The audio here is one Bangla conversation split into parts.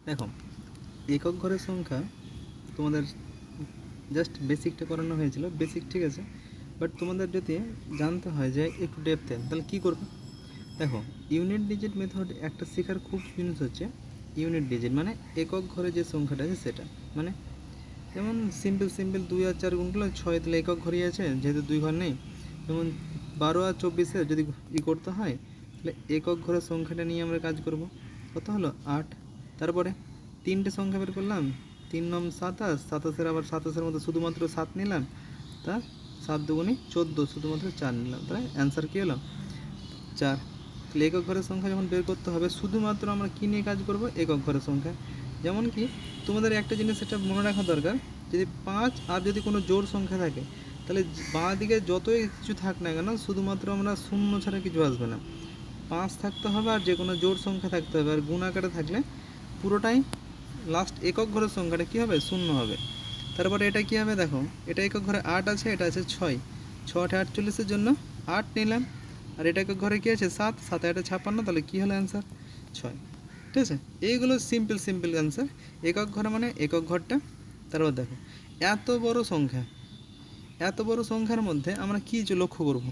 দেখো, একক ঘরের সংখ্যা তোমাদের জাস্ট বেসিকটা করানো হয়েছিল, বেসিক ঠিক আছে, বাট তোমাদের যদি জানতে হয় যে একটু ডেপথে, তাহলে কী করবে? দেখো, ইউনিট ডিজিট মেথড একটা শেখার খুব জিনিস হচ্ছে ইউনিট ডিজিট, মানে একক ঘরে যে সংখ্যাটা আছে সেটা, মানে যেমন সিম্পল 2 আর 4 গুণ করলে 6, তাহলে একক ঘরই আছে যেহেতু 2 ঘর নেই। যেমন 12 আর 24 যদি করতে হয়, তাহলে একক ঘরের সংখ্যাটা নিয়ে আমরা কাজ করব। কত হলো? 8। তারপরে 3টে সংখ্যা বের করলাম, 3 নং 27, 27-এর আবার 27-এর মধ্যে শুধুমাত্র 7 নিলাম, তা 7 দুগুণে 14, শুধুমাত্র 4 নিলাম, তাহলে অ্যান্সার কী হলো? 4। তাহলে একক ঘরের সংখ্যা যখন বের করতে হবে, শুধুমাত্র আমরা কী নিয়ে কাজ করব? একক ঘরের সংখ্যা। যেমন কি তোমাদের একটা জিনিস এটা মনে রাখা দরকার, যদি 5 আর যদি কোনো জোড় সংখ্যা থাকে, তাহলে বাঁ দিকে যতই কিছু থাক না কেন, শুধুমাত্র আমরা শূন্য ছাড়া কিছু আসবে না। 5 থাকতে হবে আর যে কোনো জোড় সংখ্যা থাকতে হবে, আর গুণ আকারে থাকলে পুরোটাই লাস্ট একক ঘরের সংখ্যাটা কী হবে? শূন্য হবে। তারপরে এটা কী হবে? দেখো, এটা একক ঘরে 8 আছে, এটা আছে 6, 6 8 48-এর জন্য 8 নিলাম, আর এটা একক ঘরে কী আছে? 7, 7 8 56, তাহলে কী হলো অ্যান্সার? 6। ঠিক আছে, এইগুলো সিম্পল অ্যান্সার। একক ঘরে মানে একক ঘরটা। তারপর দেখো, এত বড় সংখ্যা, এত বড় সংখ্যার মধ্যে আমরা কী লক্ষ্য করব?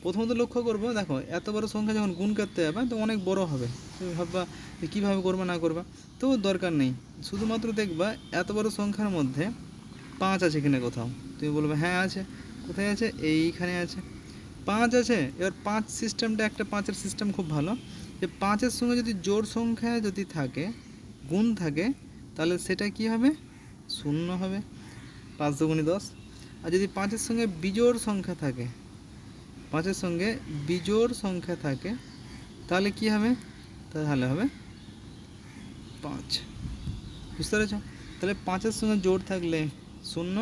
প্রথমত লক্ষ্য করব, দেখো এত বড় সংখ্যা যখন গুণ করতে যাবে তো অনেক বড় হবে, তুমি ভাববা কীভাবে করবা না করবা, তো দরকার নেই, শুধুমাত্র দেখবা এত বড় সংখ্যার মধ্যে 5 আছে কিনা কোথাও। তুমি বলবে হ্যাঁ আছে। কোথায় আছে? এইখানে আছে, 5 আছে। এবার 5 সিস্টেমটা, একটা 5-এর সিস্টেম খুব ভালো, যে 5-এর সঙ্গে যদি জোড় সংখ্যা যদি থাকে, গুণ থাকে, তাহলে সেটা কি হবে? শূন্য হবে, 5 দুগুণে 10। আর যদি 5-এর সঙ্গে বিজোড় সংখ্যা থাকে, 5-এর সঙ্গে বিজোড় সংখ্যা থাকে, তাহলে কি হবে? তাহলে হবে 5। বুঝতে পেরেছ? তাহলে 5-এর সঙ্গে জোড় থাকলে 0,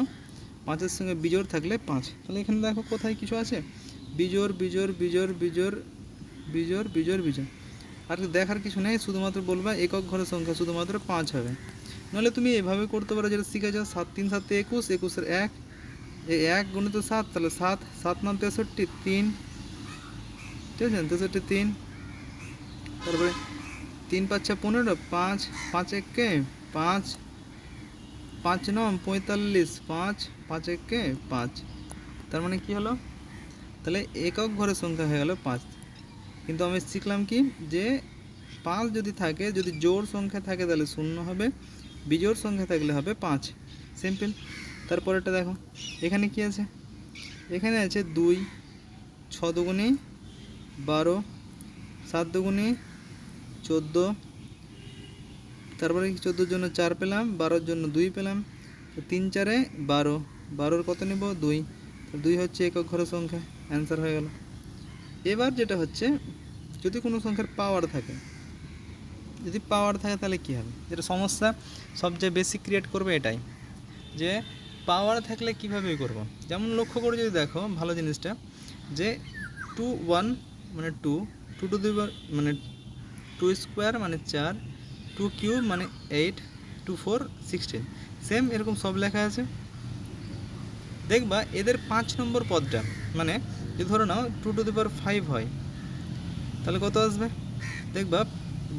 5-এর সঙ্গে বিজোড় থাকলে 5। তাহলে এখানে দেখো কোথায় কিছু আছে? বিজোড় বিজোড় বিজোড় বিজোড় বিজোড় বিজোড় বিজোড়, আর দেখার কিছু নেই, শুধুমাত্র বলবা একক ঘরের সংখ্যা শুধুমাত্র 5 হবে। নাহলে তুমি এভাবে করতে পারো, যেটা শিখেছ, 7 3 7 21, 21-এর 1, এই 1 গুণিত 7, তাহলে 7, 7 9 63, 3, ঠিক আছে, 63 3। তারপরে 3 5 15, 5 5 1 5, 5 9 45, 5 5 1 5। তার মানে কি হলো? তাহলে একক ঘরের সংখ্যা হয়ে গেল 5। কিন্তু আমি শিখলাম কি, যে 5 যদি থাকে, যদি জোড় সংখ্যা থাকে তাহলে 0 হবে, বিজোড় সংখ্যা থাকলে হবে 5। সিম্পল। তারপরেরটা দেখো, এখানে কি আছে? এখানে আছে 2, 6 দুগুণে 12, 7 দুগুণে 14, তারপরে 14-এর জন্য 4 পেলাম, 12-এর জন্য 2 পেলাম, তো 3 4 12, 12-এর কত নেব? 2, তো 2 হচ্ছে একক ঘরের সংখ্যা, অ্যান্সার হয়ে গেল। এবার যেটা হচ্ছে, যদি কোনো সংখ্যার পাওয়ার থাকে, যদি পাওয়ার থাকে তাহলে কী হবে? যেটা সমস্যা সবচেয়ে বেশি ক্রিয়েট করবে এটাই, যে পাওয়ার থাকলে কীভাবে করব। যেমন লক্ষ্য করে যদি দেখো ভালো জিনিসটা, যে 2 1 মানে 2, 2 টু দি পাওয়ার মানে 2 স্কোয়ার মানে 4, 2 কিউব মানে 8, 2 4 16, সেম এরকম সব লেখা আছে। দেখবা এদের 5 নম্বর পদটা, মানে যদি ধরো নাও 2 টু দি পাওয়ার 5 হয়, তাহলে কত আসবে? দেখবা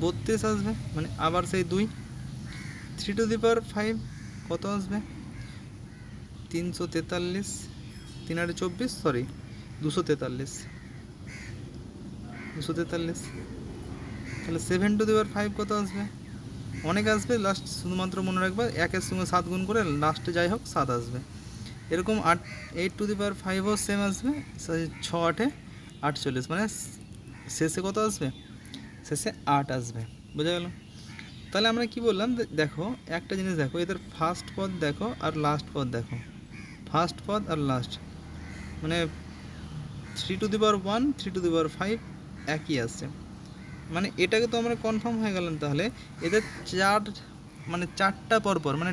32 আসবে, মানে আবার সেই 2। 3 টু দি পাওয়ার 5 কত আসবে? 343, 3 আর 24, সরি 243, 243। তাহলে 7 টু দি পাওয়ার 5 কত আসবে? অনেক আসবে, লাস্ট শুধুমাত্র মনে রাখবা 1-এর সঙ্গে 7 গুণ করে লাস্টে যাই হোক 7 আসবে। এরকম 8 টু দি পাওয়ার 5ও সেম আসবে, 6 8 48, মানে শেষে কত আসবে? শেষে 8 আসবে। বোঝা গেল? তাহলে আমরা কি বললাম, দেখো একটা জিনিস দেখো, এদের ফার্স্ট পদ দেখো আর লাস্ট পদ দেখো, ফার্স্ট পদ আর লাস্ট, মানে 3 to the power 1, 3 to the পাওয়ার 5 একই আসছে, মানে এটাকে তো আমরা কনফার্ম হয়ে গেলাম। তাহলে এদের মানে চারটা পরপর, মানে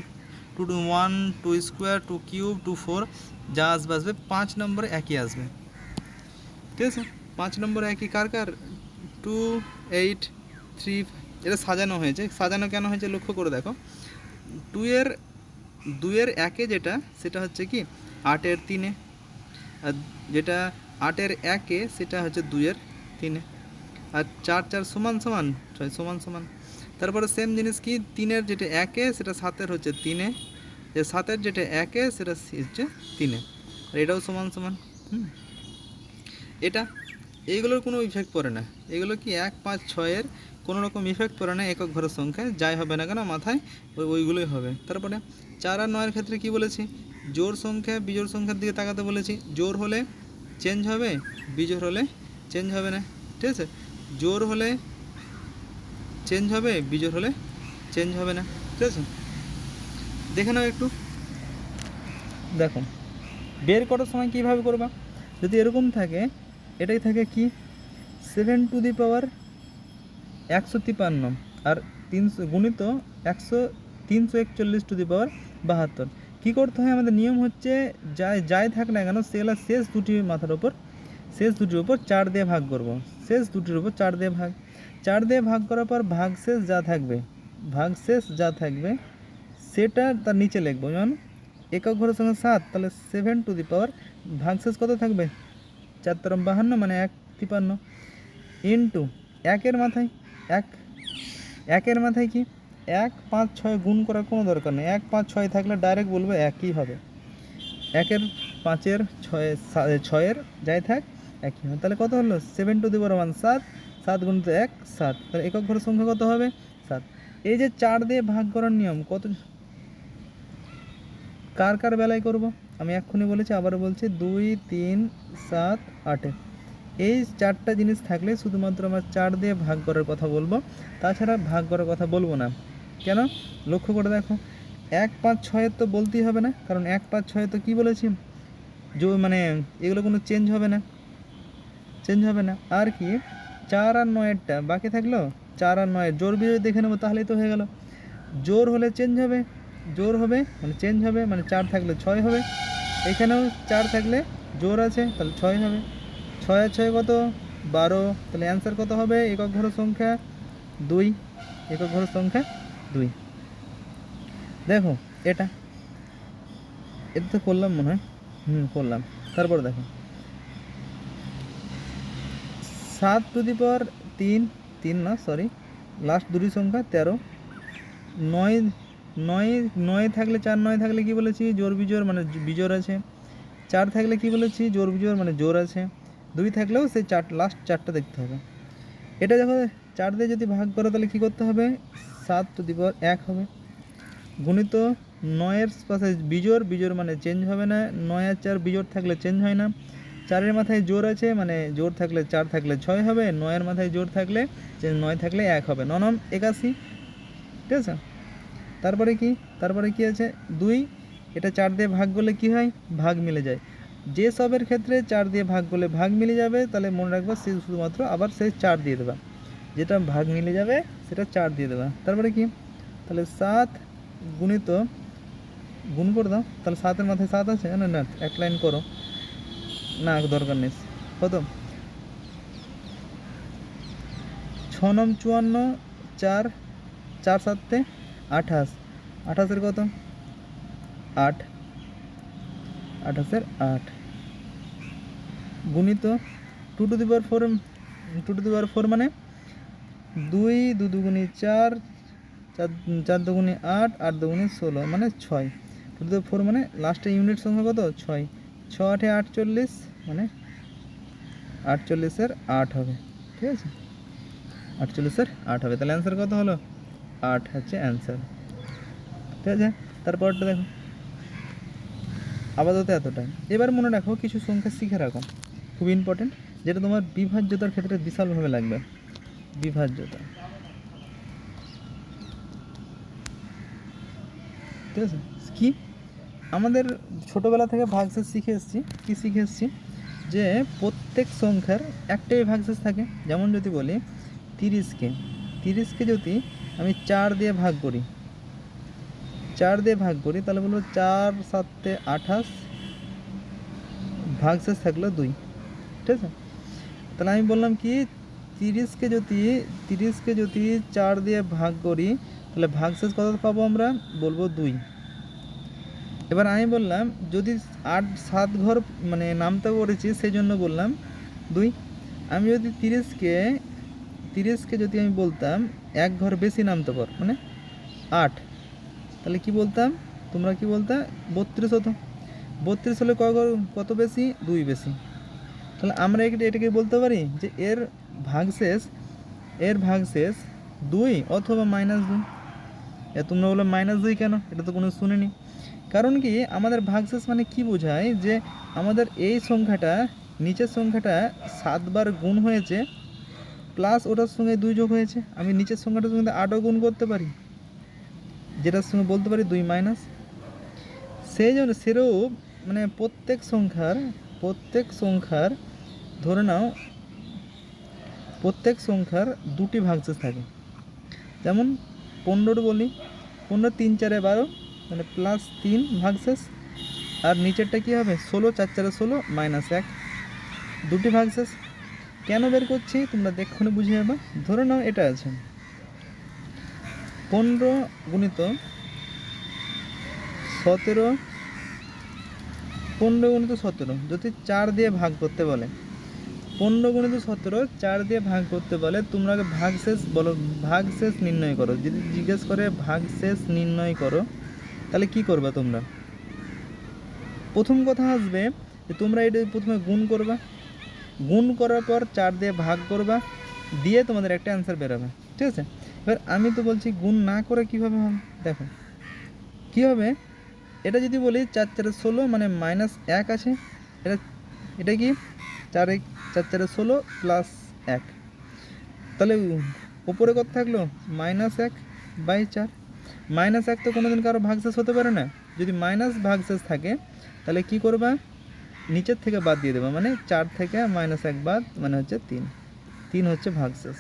2 টু 1, 2 স্কোয়ার, 2 কিউব, 2 4 যা আসবে 5 নম্বরে একই আসবে। ঠিক আছে, 5 নম্বরে একই কার কার? 2 8 3। এটা সাজানো হয়েছে, সাজানো কেন হয়েছে লক্ষ্য করে দেখো, 2-এর 1-এ যেটা, সেটা হচ্ছে কি 8-এর 3-এ, আর যেটা 8-এর 1-এ সেটা হচ্ছে 2-এর 3-এ, আর 4 4 সমান সমান 6 সমান সমান। তারপরে সেম জিনিস কি, 3-এর যেটা 1-এ সেটা 7-এর হচ্ছে 3-এ, যে 7-এর যেটা 1-এ সেটা হচ্ছে 3-এ, আর এটাও সমান সমান। এটা এইগুলোর কোনো ইফেক্ট পড়ে না, এগুলো কি 1, 5, 6-এর কোনো রকম ইফেক্ট পড়ে না একক ঘরের সংখ্যায়, যাই হবে না কেন মাথায় ওইগুলোই হবে। তারপরে 4 আর 9-এর ক্ষেত্রে কি বলেছি, জোড় সংখ্যা বিজোড় সংখ্যার দিকে তাকাতে বলেছি। জোড় হলে চেঞ্জ হবে, বিজোড় হলে চেঞ্জ হবে না, ঠিক আছে। জোড় হলে চেঞ্জ হবে, বিজোড় হলে চেঞ্জ হবে না, ঠিক আছে। দেখে নাও একটু, দেখো বের করার সময় কীভাবে করবা, যদি এরকম থাকে, এটাই থাকে কি 7 টু দি পাওয়ার 153 আর 300 গুণিত 341 টু দি পাওয়ার 72। কী করতে হয়, আমাদের নিয়ম হচ্ছে যাই থাক না কেন সেগুলো শেষ দুটির মাথার ওপর, শেষ দুটির উপর 4 দিয়ে ভাগ করব, শেষ দুটির উপর 4 দিয়ে ভাগ, 4 দিয়ে ভাগ করার পর ভাগশেষ যা থাকবে সেটা তার নিচে লিখবো। যেমন একক ঘরের সঙ্গে 7, তাহলে 7 টু দি পাওয়ার ভাগশেষ কত থাকবে, 4 × 52 মানে 153 ইন্টু একের মাথায় কি 1, 5, 6 গুণ করার কোনো দরকার নেই, 1, 5, 6 থাকলে ডাইরেক্ট বলবো একই হবে, 1-এর 5-এর 6-এর যাই থাক একই হবে। তাহলে কত হলো 7 টু দি পাওয়ার 1 7, 7 গুণিত 1 7, তাহলে একক ঘরের সংখ্যা কত হবে 7। এই যে 4 দিয়ে ভাগ করার নিয়ম কত কার বেলায় করব, আমি এক্ষুনি বলেছি আবারও বলছি 2, 3, 7, 8 এই 4টা জিনিস থাকলে শুধুমাত্র আমরা 4 দিয়ে ভাগ করার কথা বলবো, তাছাড়া ভাগ করার কথা বলবো না। কেন, লক্ষ্য করে দেখো 1, 5, 6 তো বলতেই হবে না, কারণ 1, 5, 6 তো কী বলেছি মানে এগুলো কোনো চেঞ্জ হবে না। আর কি 4 আর 9-এরটা বাকি থাকলো, 4 আর 9-এর জোড় বিজোড় দেখে নেবো, তাহলেই তো হয়ে গেল। জোড় হলে চেঞ্জ হবে, মানে চেঞ্জ হবে, মানে 4 থাকলে 6 হবে, এখানেও 4 থাকলে জোড় আছে তাহলে 6 হবে, 6 আর 6 কত 12, তাহলে অ্যান্সার কত হবে একক ঘরের সংখ্যা 2, একক ঘরের সংখ্যা 2। দেখো এটা তো করলাম মনে হয়, করলাম। তারপর দেখো 7 টু দি পাওয়ার 3 না সরি লাস্ট দুটি সংখ্যা 13, 9 থাকলে 4 9 থাকলে কি বলেছি জোড় বিজোড় মানে বিজোড় আছে, 4 থাকলে কি বলেছি জোড় বিজোড় মানে জোড় আছে, 2 থাকলেও সেই লাস্ট 4টা দেখতে হবে। এটা দেখো 4 দিয়ে যদি ভাগ করো তাহলে কী করতে হবে 7 টু দি পাওয়ার 1 হবে, গুণিত 9-এর পাশে বিজোড় মানে চেঞ্জ হবে না, 9 আর 4 বিজোড় থাকলে চেঞ্জ হয় না, 4-এর মাথায় জোড় আছে মানে জোড় থাকলে 4 থাকলে 6 হবে, 9-এর মাথায় জোড় থাকলে 9 থাকলে 1 হবে, 9 9 81, ঠিক আছে। তারপরে কি আছে 2, এটা 4 দিয়ে ভাগ করলে কি হয় ভাগ মিলে যায়, যে সবের ক্ষেত্রে 4 দিয়ে ভাগ করলে ভাগ মিলে যাবে তাহলে মনে রাখবা সে শুধুমাত্র আবার সেই 4 দিয়ে দেবা, যেটা ভাগ মিলে যাবে সেটা 4 দিয়ে দেবা। তারপরে কি তাহলে 7 গুণিত গুণ করে দাও, তাহলে 7-এর মাথায় 7 আছে না এক লাইন করো না দরকার নেই, কত 6 9 54, 4 4 7 28, 28-এর কত 8, 28-এর 8 গুণিত 2 টু দি পাওয়ার 4 মানে 2 2 দুগুণে 4, 4 দুগুণে 8, 8 দুগুণে 16 মানে 6, 2 টু দি পাওয়ার 4 মানে লাস্টে ইউনিট সংখ্যা কত 6, 6 8 48 মানে 48-এর 8 হবে, ঠিক আছে 48-এর 8 হবে, তাহলে অ্যান্সার কত হলো 8 হচ্ছে অ্যান্সার, ঠিক আছে। তারপরটা দেখো আপাতত এতটাই। এবার মনে রাখো কিছু সংখ্যা শিখে রাখো, খুব ইম্পর্টেন্ট, যেটা তোমার বিভাজ্যতার ক্ষেত্রে বিশালভাবে লাগবে। বিভাজ্যতা, ঠিক আছে। কি আমাদের ছোটোবেলা থেকে ভাগশেষ শিখে এসেছি যে প্রত্যেক সংখ্যার একটাই ভাগশেষ থাকে। যেমন যদি বলি 30কে যদি আমি 4 দিয়ে ভাগ করি তাহলে বলবো 4 7 28, ভাগশেষ থাকলো 2, ঠিক আছে। তাহলে আমি বললাম কি 30কে যদি 4 দিয়ে ভাগ করি তাহলে ভাগশেষ কত পাবো আমরা বলবো 2। এবার আমি বললাম যদি 8 7 ঘর মানে নামতে করেছি সেই জন্য বললাম 2। আমি যদি 30কে 30কে যদি আমি বলতাম এক ঘর বেশি নামতে পার মানে 8, তাহলে কি বলতাম, তোমরা কি বলতা 32 হতো। 32 হলে কত বেশি, 2 বেশি। তাহলে আমরা এটাকে বলতে পারি যে এর ভাগশেষ 2 অথবা -2। তোমরা বলো -2 কেন, এটা তো কোনো শুনিনি। কারণ কি আমাদের ভাগশেষ মানে কি বোঝায়, যে আমাদের এই সংখ্যাটা নিচের সংখ্যাটা 7 বার গুণ হয়েছে প্লাস ওটার সঙ্গে 2 যোগ হয়েছে। আমি নিচের সংখ্যাটার সঙ্গে 8ও গুণ করতে পারি, যেটার সঙ্গে বলতে পারি 2 মাইনাস। সেই জন্য সেরূপ মানে প্রত্যেক সংখ্যার ধরে নাও প্রত্যেক সংখ্যার 2টি ভাগশেষ থাকে। যেমন 15 বলি, 15 3 4 12 মানে +3 ভাগশেষ। আর নিচেরটা কী হবে, 16 4 4 16 -1, 2টি ভাগশেষ। কেন বের করছি তোমরা দেখুন বুঝে যাবে। ধরে নাও এটা আছে 15 গুণিত 17, 15 গুণিত 17 যদি 4 দিয়ে ভাগ করতে বলে, 15 গুণিত 17 4 দিয়ে ভাগ করতে বলে, তোমরা আগে ভাগশেষ বলো, ভাগশেষ নির্ণয় করো। যদি জিজ্ঞেস করে ভাগশেষ নির্ণয় করো, তাহলে কি করবে তোমরা? প্রথম কথা আসবে যে তোমরা এটা প্রথমে গুণ করবা, গুণ করার পর 4 দিয়ে ভাগ করবা, দিয়ে তোমাদের একটা অ্যান্সার বেরোবে, ঠিক আছে? এবার আমি তো বলছি গুণ না করে কীভাবে হবে, দেখো কী হবে। এটা যদি বলি 4 4 16 মানে -1 আছে, এটা কি 4 4 4 16 +1, তাহলে উপরে কত থাকলো -1/4। -1 তো কোনোদিন কারো ভাগশেষ হতে পারে না। যদি মাইনাস ভাগশেষ থাকে তাহলে কি করবা, নিচের থেকে বাদ দিয়ে দেবা, মানে 4 থেকে -1 বাদ মানে হচ্ছে 3 হচ্ছে ভাগশেষ।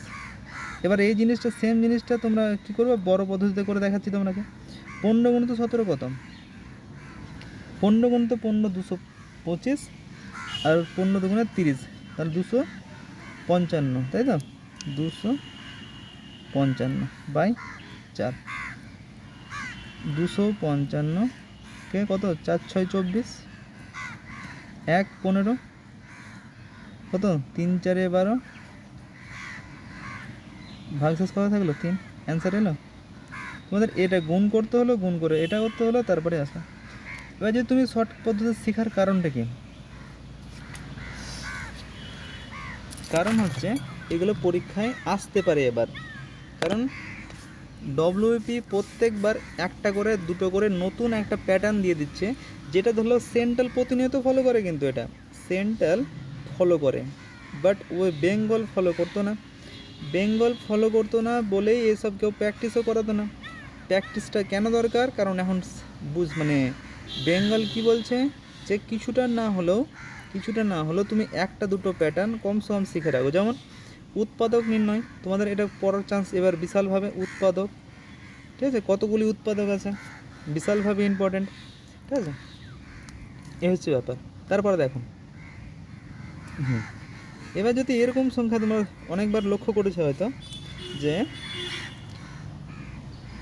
এবার এই জিনিসটা সেম জিনিসটা তোমরা কি করবে, বড় পদ্ধতিতে করে দেখাচ্ছি তোমাকে। 15 গুণিত 17 কত, 15 গুণিত 15 225, আর 15 দুগুণে 30, তাহলে 255, তাই তো 255/4, 255কে কত 4 6 24, 1 15 কত 3 4 12, ভাগশেষ কত থাকলো 3, অ্যান্সার এলো। তোমাদের এটা গুণ করতে হলো, গুণ করে এটা করতে হলো, তারপরে আসলো। এবার যদি তুমি শর্ট পদ্ধতি শেখার কারণটা কি, কারণ হচ্ছে এগুলো পরীক্ষায় আসতে পারে এবার। কারণ ডব্লিউপি প্রত্যেকবার একটা করে দুটো করে নতুন একটা প্যাটার্ন দিয়ে দিচ্ছে, যেটা ধরো সেন্ট্রাল প্রতিনিয়ত ফলো করে, কিন্তু এটা সেন্ট্রাল ফলো করে, বাট ওই বেঙ্গল ফলো করতো না বলেই এসব কেউ প্র্যাকটিসও করাতো না। প্র্যাকটিসটা কেন দরকার, কারণ এখন মানে বেঙ্গল কি বলছে যে কিছুটা না হলেও তুমি একটা দুটো প্যাটার্ন কমসে কম শিখে রাখো। যেমন উৎপাদক নির্ণয়, তোমাদের এটা পড়ার চান্স এবার বিশালভাবে। উৎপাদক, ঠিক আছে, কতগুলি উৎপাদক আছে, বিশালভাবে ইম্পর্টেন্ট, ঠিক আছে, এ হচ্ছে ব্যাপার। তারপরে দেখো এবার যদি এরকম সংখ্যা তোমরা অনেকবার লক্ষ্য করেছো হয়তো, যে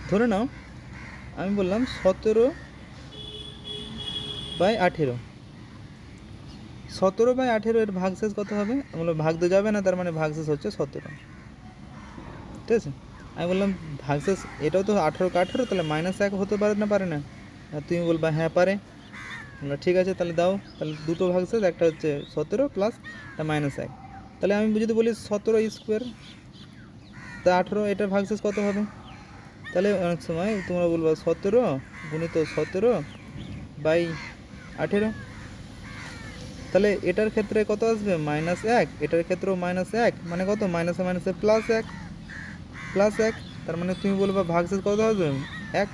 ধরে নাও আমি বললাম 17/18, 17/18 এর ভাগশেষ কত হবে, আমি বললাম ভাগ তো যাবে না, তার মানে ভাগশেষ হচ্ছে 17, ঠিক আছে। আমি বললাম ভাগশেষ এটাও তো 18 তাহলে -1 হতে পারে না, আর তুমি বলবা হ্যাঁ পারে। বললাম ঠিক আছে, তাহলে দাও, তাহলে দুটো ভাগশেষ, একটা হচ্ছে 17 প্লাস একটা -1। তাহলে আমি যদি বলি 17² তা 18, এটার ভাগশেষ কত হবে? তাহলে অনেক সময় তোমরা বলবা 17 গুণিত 17/18, তাহলে এটার ক্ষেত্রে কত আসবে -1, এটার ক্ষেত্রেও -1, মানে কত মাইনাসে মাইনাসে +1, তার মানে তুমি বলবা ভাগশেষ কত আসবে 1,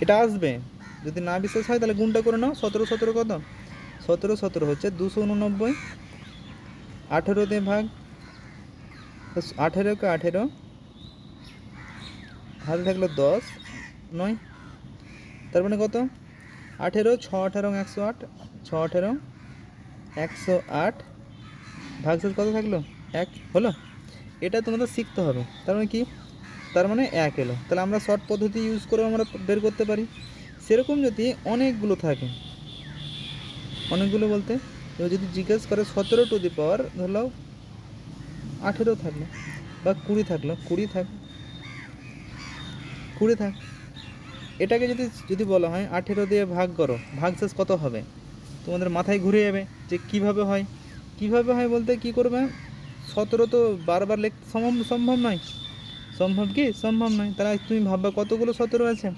এটা আসবে। যদি না বিশ্বাস হয় তাহলে গুণটা করে নাও, 17 17 কত, 17 17 হচ্ছে 289, 18 দিয়ে ভাগ, 18কে 18 হাতে থাকলো 10 9, তার মানে কত 18 6 18 108, 6 18 108, ভাগশেষ কত থাকলো 1 হলো। এটা তোমাদের শিখতে হবে। তার মানে কি, তার মানে 1 এলো। তাহলে আমরা শর্ট পদ্ধতি ইউজ করে আমরা বের করতে পারি। সেরকম যদি অনেকগুলো থাকে, অনেকগুলো বলতে যদি জিজ্ঞেস করে 17 টু দি পাওয়ার ধরলাও 18 থাকলো বা 20 থাকলো, 20 থাক, 20 থাক। এটাকে যদি বলা হয় 18 দিয়ে ভাগ করো, ভাগশেষ কত হবে, তোমাদের মাথায় ঘুরে যাবে যে কিভাবে হয়। কিভাবে হয় বলতে কী করবে, 17 তো বারবার লিখতে সম্ভব নয়, সম্ভব নয়। তাহলে তুমি ভাববা কতগুলো 17 আছে,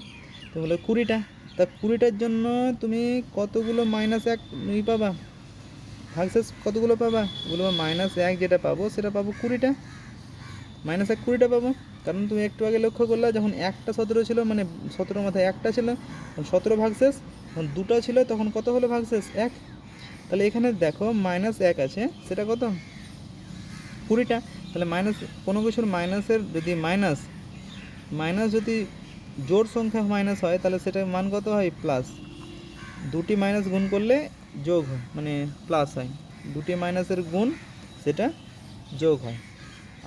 তো বলে 20টা। তা 20টার জন্য তুমি কতগুলো -1 পাবা, ভাগশেষ কতগুলো পাবা, বলবো -1 যেটা পাবো সেটা পাবো 20টা, -1 20টা পাবো। কারণ তুমি একটু আগে লক্ষ্য করলে যখন একটা 17 ছিল, মানে 17 মাথায় একটা ছিল, 17 ভাগশেষ, যখন 2টা ছিল তখন কত হলো ভাগশেষ 1। তাহলে এখানে দেখো -1 আছে, সেটা কত 20টা। তাহলে মাইনাস, কোনো কিছুর মাইনাসের যদি মাইনাস যদি জোড় সংখ্যা মাইনাস হয় তাহলে সেটার মান কত হয়, প্লাস। দুটি মাইনাস গুণ করলে যোগ হয়, মানে প্লাস হয়, দুটি মাইনাসের গুণ সেটা যোগ হয়।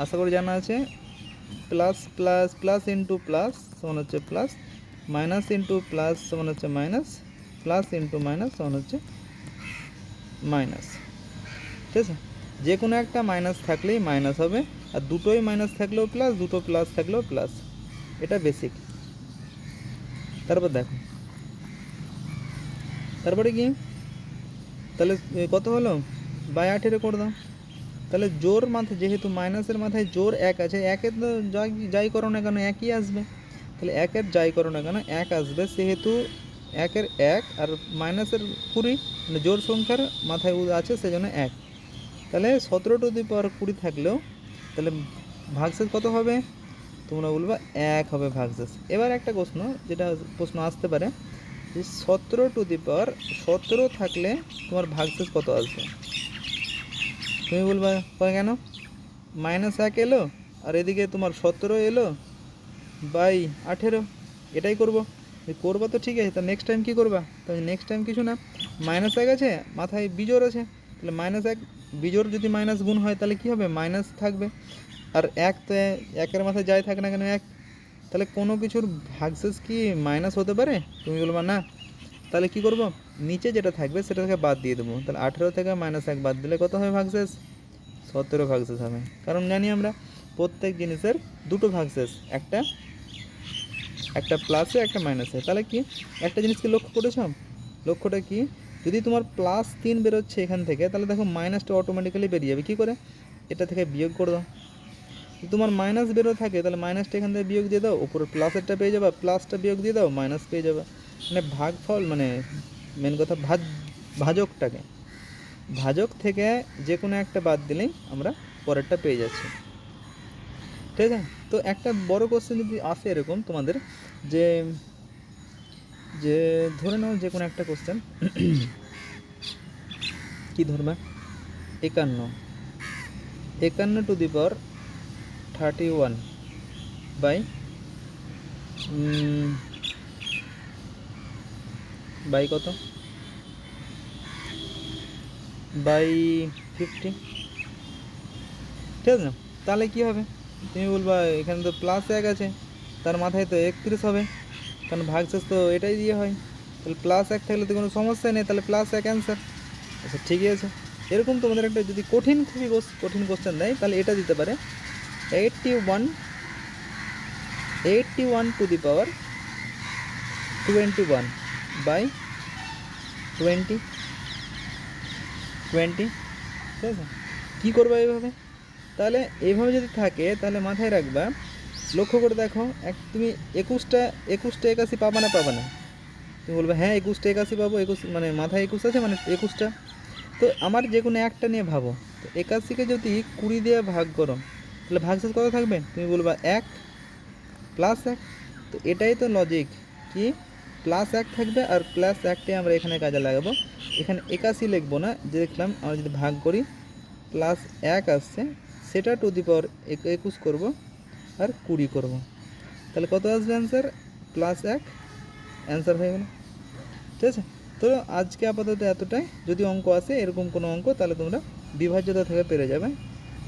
আশা করি জানা আছে। Plus plus plus into plus সমান হচ্ছে প্লাস, মাইনাস ইন্টু প্লাস সমান হচ্ছে মাইনাস, প্লাস ইন্টু মাইনাস সমান হচ্ছে মাইনাস। ঠিক আছে, যে কোনো একটা মাইনাস থাকলেই মাইনাস হবে, আর দুটোই মাইনাস থাকলেও প্লাস, দুটো প্লাস থাকলেও প্লাস। এটা বেসিক। তারপর দেখো, তারপরে কি, তাহলে কত হলো, বাই 18 করে দাও। তাহলে জোর মাথায়, যেহেতু মাইনাসের মাথায় জোর 1 আছে, একের তো যাই করো না কেন একই আসবে। তাহলে একের যাই করো না কেন 1 আসবে, সেহেতু 1-এর 1 আর মাইনাসের 20, মানে জোর সংখ্যার মাথায় আছে সেজন্য 1। তাহলে 17^20 থাকলেও তাহলে ভাগশেষ কত হবে, তোমরা বলবা 1 হবে ভাগশেষ। এবার একটা প্রশ্ন আসতে পারে যে 17^17 থাকলে তোমার ভাগশেষ কত আসবে। তুমি বলবা কেন, -1 এলো আর এদিকে তোমার 17 এলো বাই 18, এটাই করবো। করবা তো ঠিক আছে, তা নেক্সট টাইম কী করবা, তো নেক্সট টাইম কিছু না, -1 আছে মাথায় বিজোড় আছে, তাহলে -1 বিজোড় যদি মাইনাস গুণ হয় তাহলে কী হবে, মাইনাস থাকবে। আর 1 তো 1-এর মাথায় যাই থাকে না কেন 1, তাহলে কোনো কিছুর ভাগশেষ কি মাইনাস হতে পারে, তুমি বলবা না। তাহলে কি করব, নিচে যেটা থাকবে সেটা থেকে বাদ দিয়ে দেবো। তাহলে 18 থেকে -1 বাদ দিলে কত হবে ভাগশেষ, 17 ভাগশেষ হবে। কারণ জানি আমরা প্রত্যেক জিনিসের দুটো ভাগশেষ, একটা প্লাসে একটা মাইনাসে। তাহলে কি একটা জিনিসকে লক্ষ্য করেছ, লক্ষ্যটা কি, যদি তোমার +3 বেরোচ্ছে এখান থেকে, তাহলে দেখো মাইনাসটা অটোমেটিক্যালি বেরিয়ে যাবে। কী করে, এটা থেকে বিয়োগ করে দাও। যদি তোমার মাইনাস বেরো থাকে তাহলে মাইনাসটা এখান থেকে বিয়োগ দিয়ে দাও, উপরে প্লাসেরটা পেয়ে যাবে, প্লাসটা বিয়োগ দিয়ে দাও, মাইনাস পেয়ে যাবে। মানে ভাগফল, মানে মেন কথা ভাজক থেকে যে কোনো একটা বাদ দিলেই আমরা পরেরটা পেয়ে যাচ্ছি। ঠিক আছে, তো একটা বড় কোশ্চেন যদি আসে এরকম তোমাদের, যে যে ধরে নাও যে কোনো একটা কোশ্চেন, কি ধরবে, 51 বাই কত, বাই 50। ঠিক আছে, তাহলে কী হবে, তুমি বলবা এখানে তো +1 আছে, তার মাথায় তো 31 হবে, কারণ ভাগশেষ তো এটাই দিয়ে হয়। তাহলে +1 থাকলে তো কোনো সমস্যাই নেই, তাহলে +1 অ্যান্সার। আচ্ছা ঠিকই আছে। এরকম তোমাদের একটা যদি খুবই কঠিন কোশ্চেন দেয় তাহলে এটা দিতে পারে, 81 বাই 20। ঠিক আছে, কী করবো এইভাবে, তাহলে এইভাবে যদি থাকে তাহলে মাথায় রাখবা, লক্ষ্য করে দেখো, তুমি 21টা 81 পাবা না, তুমি বলবে হ্যাঁ 21টা 81 পাবো, 21 মানে মাথায় 21 আছে মানে 21টা। তো আমার যে কোনো একটা নিয়ে ভাবো, তো 81কে যদি 20 দিয়ে ভাগ করো তাহলে ভাগশেষ কত থাকবে, তুমি বলবা 1 +1। তো এটাই তো লজিক, কি +1 থাকবে, আর +1টাই আমরা এখানে কাজে লাগাবো। এখানে 81 লিখবো না, যে দেখলাম আমরা যদি ভাগ করি +1 আসছে, সেটা টু দি পাওয়ার 21 করবো আর 20 করবো, তাহলে কত আসবে অ্যান্সার, +1 অ্যান্সার হয়ে গেল। ঠিক আছে, তো আজকে আপাতত এতটাই। যদি অঙ্ক আসে এরকম কোনো অঙ্ক, তাহলে তোমরা বিভাজ্যতা থেকে পেরে যাবে,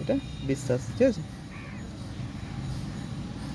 এটা বিশ্বাস। ঠিক আছে।